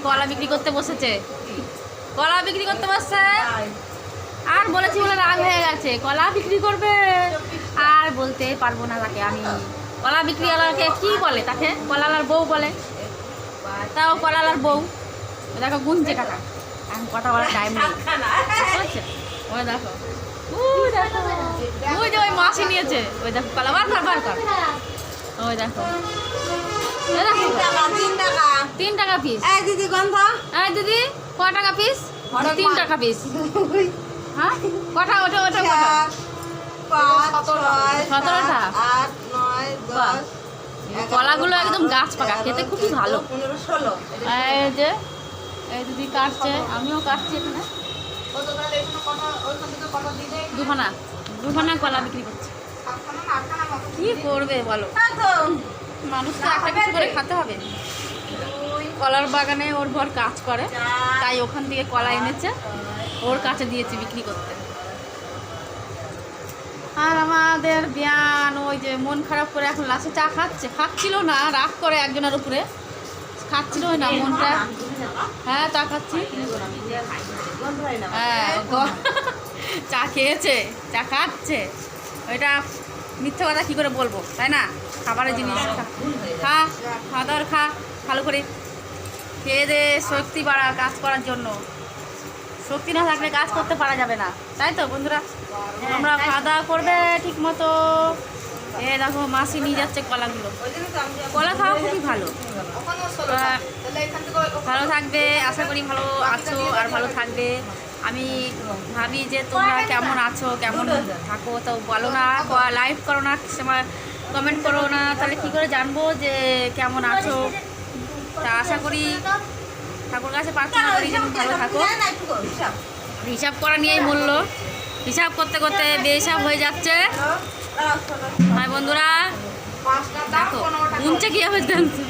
কলা বিক্রি করতে বসেছে, কলা বিক্রি করতে বসছে। আর বলেছি বলে রাগ হয়ে গেছে, কলা বিক্রি করবে। আর বলতে পারবো না তাকে আমি। কলা বিক্রিওয়ালাকে কি বলে, তাকে কলালার বউ বলে। তাও কলালার বউ। দেখো গুনছে টাকা, এখন কথা বলার টাইম নেই। ওই দেখো, ওই দেখো, ওই যে ওই মাসি নিয়েছে। ওই দেখো কলা বার কর, বার কর। ওই দেখো, 3 টাকা পিস। দিদি গন্ধ, দিদি ক টাকা পিস? 3 টাকা পিস। হ্যাঁ কটা? ওটা ওটা কটা? 17টা। কলাগুলো একদম গাছ পাকা, খেতে খুবই ভালো। এই যে এই দিদি কাটছে, আমিও কাটছি এখানে। দুখানা কলা বিক্রি করছে। কি করবে বলো, মানুষ তো একটা কিছু করে খেতে হবে। কলার বাগানে ওর বর কাজ করে, তাই ওখান থেকে কলা এনেছে, ওর কাছে দিয়েছে বিক্রি করতে। আর আমাদের বিয়ান ওই যে মন খারাপ করে এখন লাস্টে চা খাচ্ছে, খাচ্ছিল না, রাগ করে একজনের উপরে, খাচ্ছিল না মনটা। হ্যাঁ চা খাচ্ছি। হ্যাঁ চা খেয়েছে, চা খাচ্ছে। ওইটা মিথ্যে কথা কী করে বলবো, তাই না? খাবারের জিনিস খা, খাওয়া দাওয়ার খা ভালো করে, খেয়ে দে, শক্তি বাড়া কাজ করার জন্য। শক্তি না থাকলে কাজ করতে পারা যাবে না, তাই তো বন্ধুরা? তোমরা খাওয়া দাওয়া করবে ঠিক মতো। এ দেখো মাসি নিয়ে যাচ্ছে কলাগুলো। কলা খাওয়া খুবই ভালো, ভালো থাকবে আশা করি। ভালো আছো আর ভালো থাকবে। আমি ভাবি যে তোমরা কেমন আছো, কেমন থাকো, তো বলো না, লাইভ করো না, কমেন্ট করো না, তাহলে কী করে জানবো যে কেমন আছো? তা আশা করি ঠাকুর কাছে প্রার্থনা করি যেন ভালো থাকো। হিসাব করা নিয়েই মূল্য, হিসাব করতে করতে বেহিসাব হয়ে যাচ্ছে। ভাই বন্ধুরা দেখো গুনছে কীভাবে জানছো।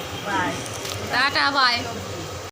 Tata bye.